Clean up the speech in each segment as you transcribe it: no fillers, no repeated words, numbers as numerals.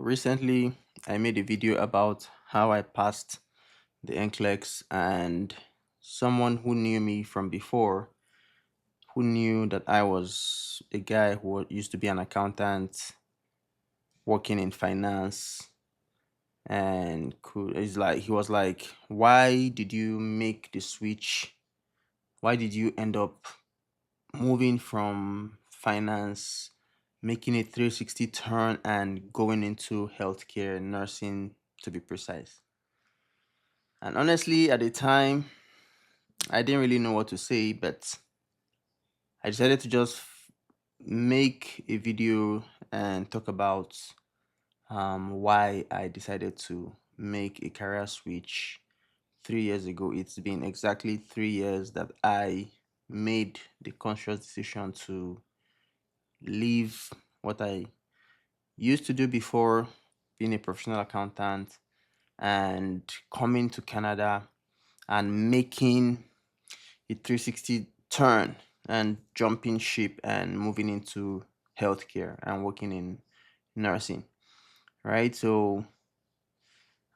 Recently, I made a video about how I passed the NCLEX, and someone who knew me from before, who knew that I was a guy who used to be an accountant working in finance, and he was like, "Why did you make the switch? Why did you end up moving from finance, making a 360 turn, and going into healthcare, nursing to be precise?" And honestly, at the time, I didn't really know what to say, but I decided to just make a video and talk about why I decided to make a career switch 3 years ago. It's been exactly 3 years that I made the conscious decision to leave what I used to do before, being a professional accountant, and coming to Canada and making a 360 turn and jumping ship and moving into healthcare and working in nursing, right? So,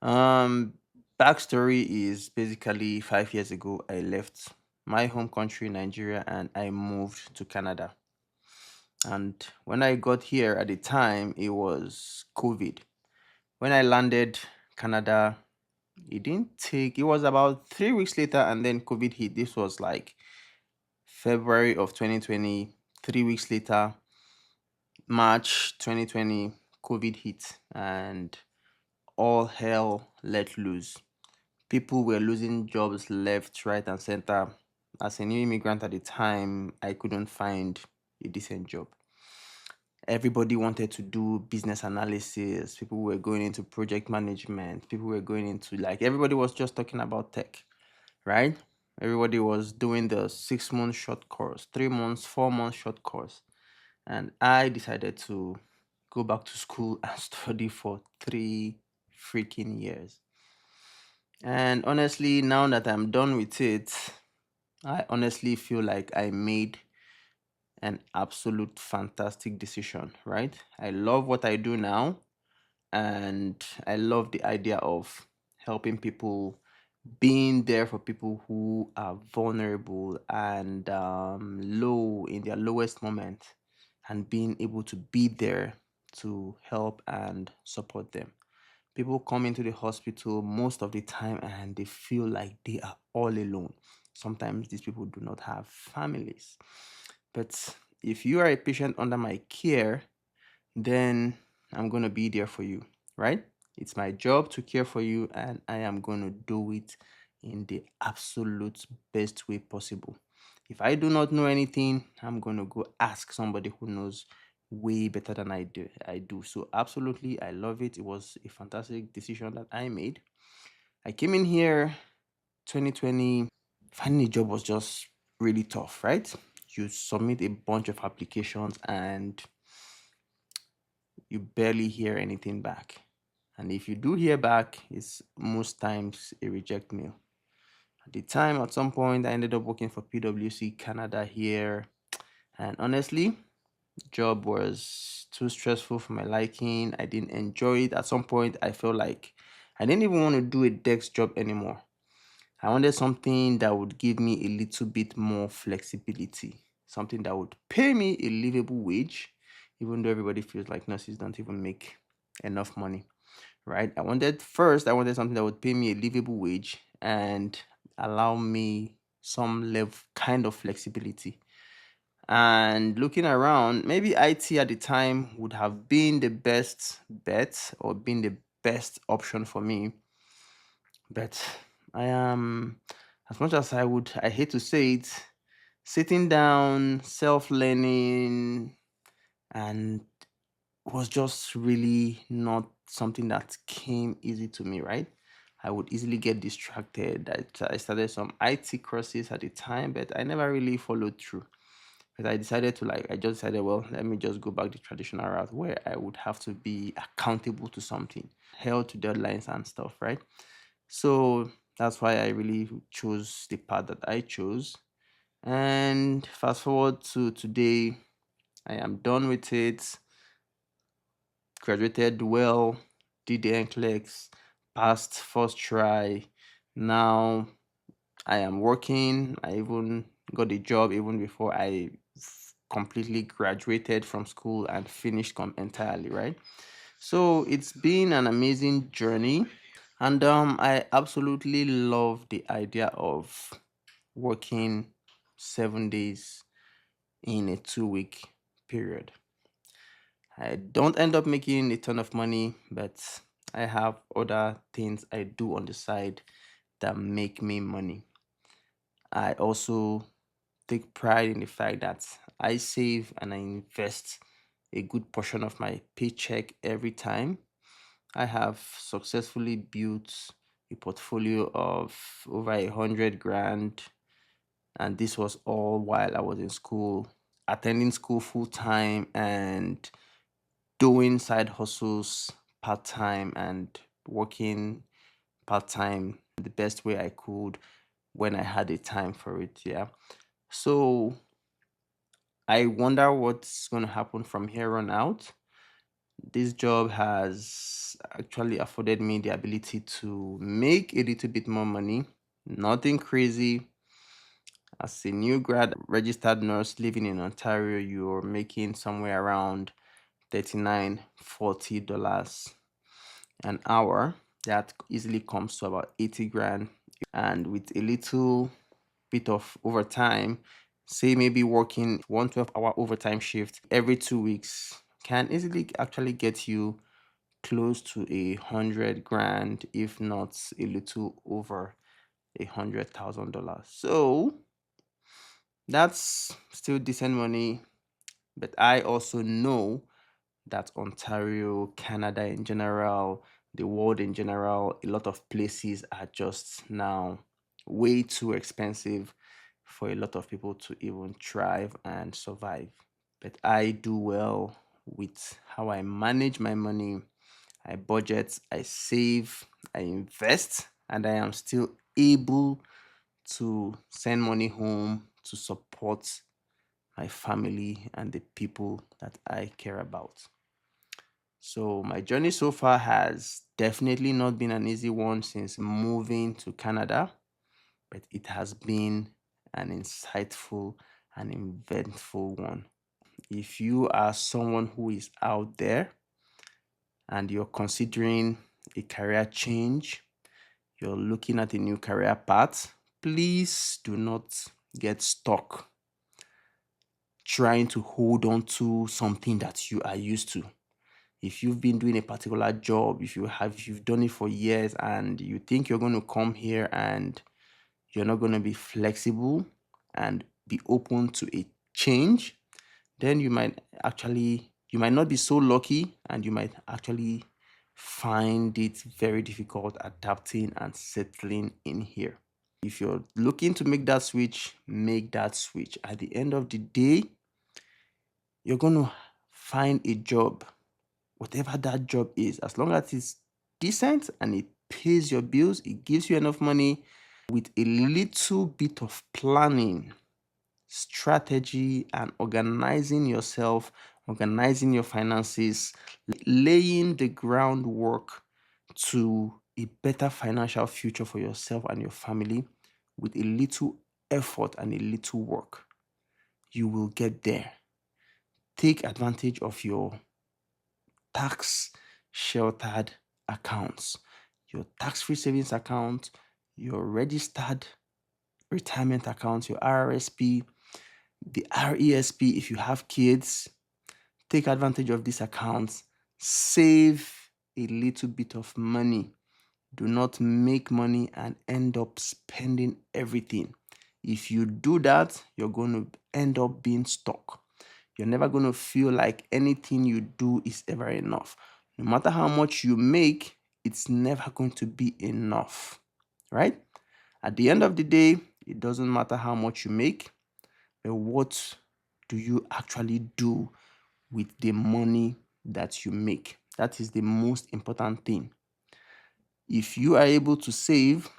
um, backstory is basically 5 years ago, I left my home country, Nigeria, and I moved to Canada. And when I got here at the time, it was COVID. When I landed Canada, it was about 3 weeks later, and then COVID hit. This was like February of 2020. 3 weeks later, March 2020, COVID hit and all hell let loose. People were losing jobs left, right, and center. As a new immigrant at the time, I couldn't find a decent job. Everybody wanted to do business analysis. People were going into project management. People were going into, like, everybody was just talking about tech, right? Everybody was doing the 6 month short course, 3 months, 4 months short course. And I decided to go back to school and study for 3 freaking years. And honestly, now that I'm done with it, I honestly feel like I made an absolute fantastic decision, right? I love what I do now, and I love the idea of helping people, being there for people who are vulnerable and low in their lowest moment, and being able to be there to help and support them. People come into the hospital most of the time and they feel like they are all alone. Sometimes these people do not have families. But if you are a patient under my care, then I'm going to be there for you, right? It's my job to care for you, and I am going to do it in the absolute best way possible. If I do not know anything, I'm going to go ask somebody who knows way better than I do. So absolutely, I love it. It was a fantastic decision that I made. I came in here 2020. Finding a job was just really tough, right? You submit a bunch of applications and you barely hear anything back. And if you do hear back, it's most times a reject mail. At the time, at some point, I ended up working for PwC Canada here. And honestly, job was too stressful for my liking. I didn't enjoy it. At some point, I felt like I didn't even want to do a desk job anymore. I wanted something that would give me a little bit more flexibility, something that would pay me a livable wage, even though everybody feels like nurses don't even make enough money, right? I wanted something that would pay me a livable wage and allow me some level kind of flexibility. And looking around, maybe IT at the time would have been the best bet or been the best option for me. But I am, as much as I hate to say it, sitting down, self learning, and was just really not something that came easy to me, right? I would easily get distracted. I started some IT courses at the time, but I never really followed through. But I just decided, well, let me just go back the traditional route where I would have to be accountable to something, held to deadlines and stuff, right? So that's why I really chose the path that I chose. And fast forward to today, I am done with it. graduated well, did the NCLEX, passed first try. Now I am working. I even got a job even before I completely graduated from school and finished entirely, right? So it's been an amazing journey, and I absolutely love the idea of working 7 days in a 2 week period. I don't end up making a ton of money, but I have other things I do on the side that make me money. I also take pride in the fact that I save and I invest a good portion of my paycheck every time. I have successfully built a portfolio of over 100 grand, and this was all while I was in school, attending school full time and doing side hustles part time and working part time the best way I could when I had a time for it. Yeah. So I wonder what's going to happen from here on out. This job has actually afforded me the ability to make a little bit more money. Nothing crazy. As a new grad registered nurse living in Ontario, you're making somewhere around 39 $40 an hour. That easily comes to about 80 grand. And with a little bit of overtime, say maybe working 1 12-hour overtime shift every 2 weeks, can easily actually get you close to 100 grand, if not a little over $100,000. So that's still decent money. But I also know that Ontario, Canada in general, the world in general, a lot of places are just now way too expensive for a lot of people to even thrive and survive. But I do well with how I manage my money. I budget, I save, I invest, and I am still able to send money home to support my family and the people that I care about. So, my journey so far has definitely not been an easy one since moving to Canada, but it has been an insightful and eventful one. If you are someone who is out there and you're considering a career change, you're looking at a new career path, please do not get stuck trying to hold on to something that you are used to. If you've been doing a particular job, if you've done it for years and you think you're going to come here and you're not going to be flexible and be open to a change, then you might not be so lucky and you might actually find it very difficult adapting and settling in here. If you're looking to make that switch, make that switch. At the end of the day, you're going to find a job, whatever that job is, as long as it's decent and it pays your bills, it gives you enough money with a little bit of planning, strategy, and organizing yourself, organizing your finances, laying the groundwork to a better financial future for yourself and your family with a little effort and a little work. You will get there. Take advantage of your tax sheltered accounts, your tax free savings account, your registered retirement account, your RRSP, the RESP if you have kids. Take advantage of these accounts. Save a little bit of money. Do not make money and end up spending everything. If you do that, you're going to end up being stuck. You're never going to feel like anything you do is ever enough. No matter how much you make, it's never going to be enough, right? At the end of the day, it doesn't matter how much you make, but what do you actually do with the money that you make? That is the most important thing. If you are able to save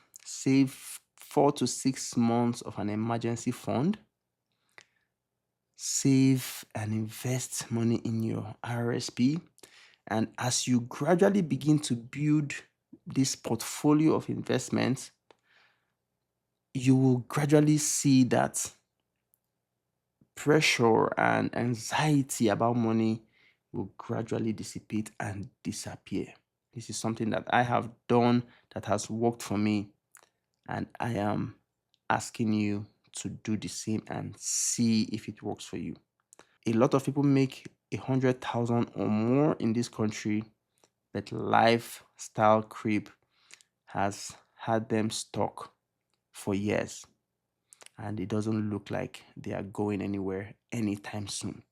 4 to 6 months of an emergency fund, save and invest money in your RSP, And as you gradually begin to build this portfolio of investments, you will gradually see that pressure and anxiety about money will gradually dissipate and disappear. This is something that I have done that has worked for me, and I am asking you to do the same and see if it works for you. A lot of people make 100,000 or more in this country, but lifestyle creep has had them stuck for years, and it doesn't look like they are going anywhere anytime soon.